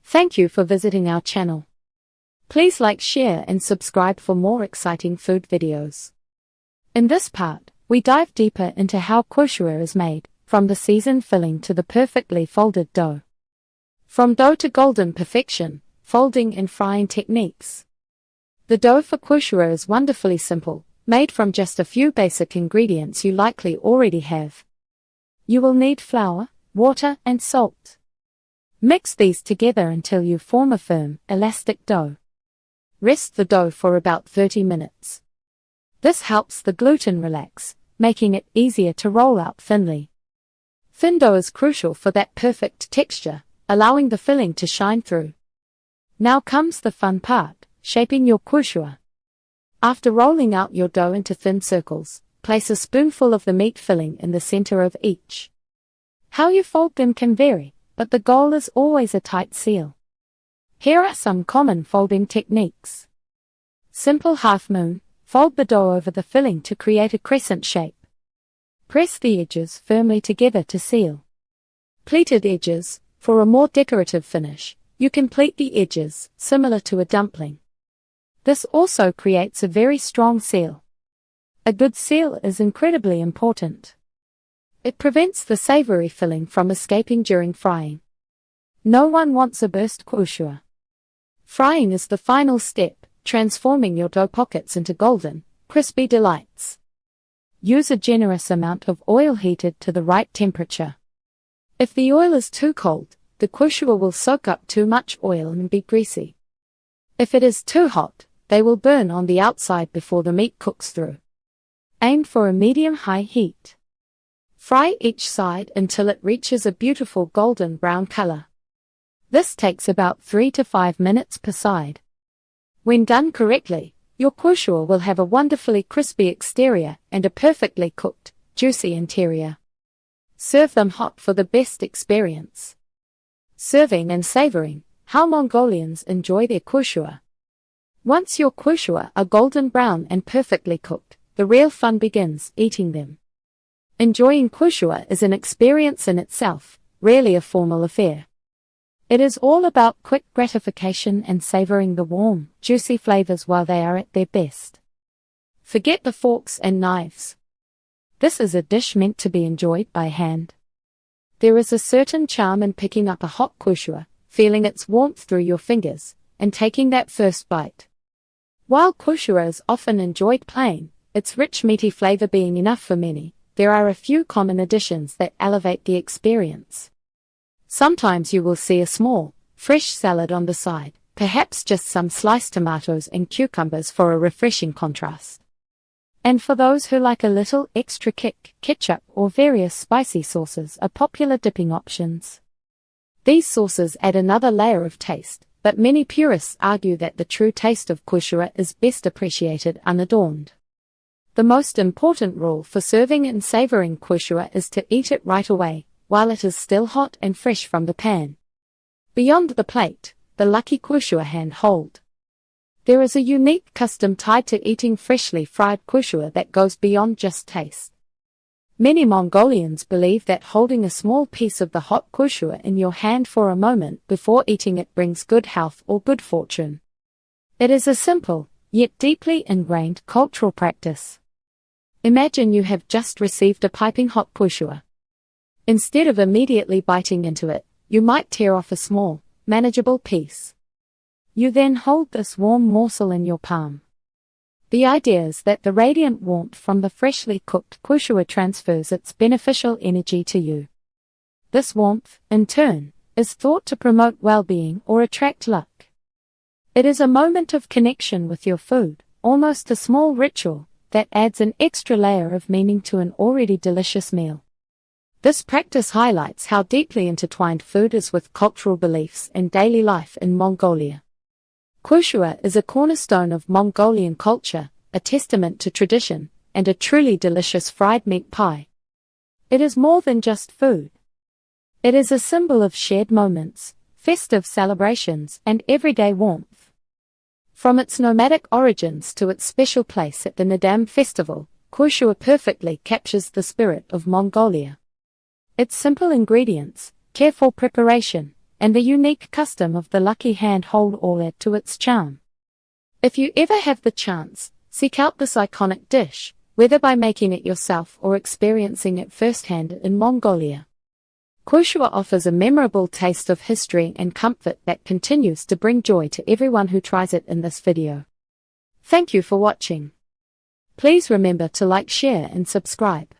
Thank you for visiting our channel. Please like, share and subscribe for more exciting food videos. In this part, we dive deeper into how khuushuur is made, from the seasoned filling to the perfectly folded dough. From dough to golden perfection, folding and frying techniques. The dough for khuushuur is wonderfully simple, made from just a few basic ingredients you likely already have. You will need flour, water and salt. Mix these together until you form a firm, elastic dough. Rest the dough for about 30 minutes. This helps the gluten relax, making it easier to roll out thinly. Thin dough is crucial for that perfect texture, allowing the filling to shine through. Now comes the fun part, shaping your khuushuur. After rolling out your dough into thin circles, place a spoonful of the meat filling in the center of each. How you fold them can vary, but the goal is always a tight seal. Here are some common folding techniques. Simple half moon, fold the dough over the filling to create a crescent shape. Press the edges firmly together to seal. Pleated edges, for a more decorative finish, you can pleat the edges, similar to a dumpling. This also creates a very strong seal. A good seal is incredibly important. It prevents the savory filling from escaping during frying. No one wants a burst khuushuur. Frying is the final step, transforming your dough pockets into golden, crispy delights. Use a generous amount of oil heated to the right temperature. If the oil is too cold, the khuushuur will soak up too much oil and be greasy. If it is too hot, they will burn on the outside before the meat cooks through. Aim for a medium-high heat. Fry each side until it reaches a beautiful golden brown color. This takes about 3 to 5 minutes per side. When done correctly, your khuushuur will have a wonderfully crispy exterior and a perfectly cooked, juicy interior. Serve them hot for the best experience. Serving and savoring, how Mongolians enjoy their khuushuur. Once your khuushuur are golden brown and perfectly cooked, the real fun begins, eating them. Enjoying khuushuur is an experience in itself, rarely a formal affair. It is all about quick gratification and savoring the warm, juicy flavors while they are at their best. Forget the forks and knives. This is a dish meant to be enjoyed by hand. There is a certain charm in picking up a hot khuushuur, feeling its warmth through your fingers, and taking that first bite. While khuushuur is often enjoyed plain, its rich meaty flavor being enough for many, there are a few common additions that elevate the experience. Sometimes you will see a small, fresh salad on the side, perhaps just some sliced tomatoes and cucumbers for a refreshing contrast. And for those who like a little extra kick, ketchup or various spicy sauces are popular dipping options. These sauces add another layer of taste, but many purists argue that the true taste of khuushuur is best appreciated unadorned. The most important rule for serving and savoring khuushuur is to eat it right away, while it is still hot and fresh from the pan. Beyond the plate, the lucky khuushuur hand hold. There is a unique custom tied to eating freshly fried khuushuur that goes beyond just taste. Many Mongolians believe that holding a small piece of the hot khuushuur in your hand for a moment before eating it brings good health or good fortune. It is a simple, yet deeply ingrained cultural practice. Imagine you have just received a piping hot khuushuur. Instead of immediately biting into it, you might tear off a small, manageable piece. You then hold this warm morsel in your palm. The idea is that the radiant warmth from the freshly cooked khuushuur transfers its beneficial energy to you. This warmth, in turn, is thought to promote well-being or attract luck. It is a moment of connection with your food, almost a small ritual, that adds an extra layer of meaning to an already delicious meal. This practice highlights how deeply intertwined food is with cultural beliefs and daily life in Mongolia. Khuushuur is a cornerstone of Mongolian culture, a testament to tradition, and a truly delicious fried meat pie. It is more than just food. It is a symbol of shared moments, festive celebrations, and everyday warmth. From its nomadic origins to its special place at the Naadam festival, khuushuur perfectly captures the spirit of Mongolia. Its simple ingredients, careful preparation, and the unique custom of the lucky hand hold all add to its charm. If you ever have the chance, seek out this iconic dish, whether by making it yourself or experiencing it firsthand in Mongolia. Khuushuur offers a memorable taste of history and comfort that continues to bring joy to everyone who tries it in this video. Thank you for watching. Please remember to like, share and subscribe.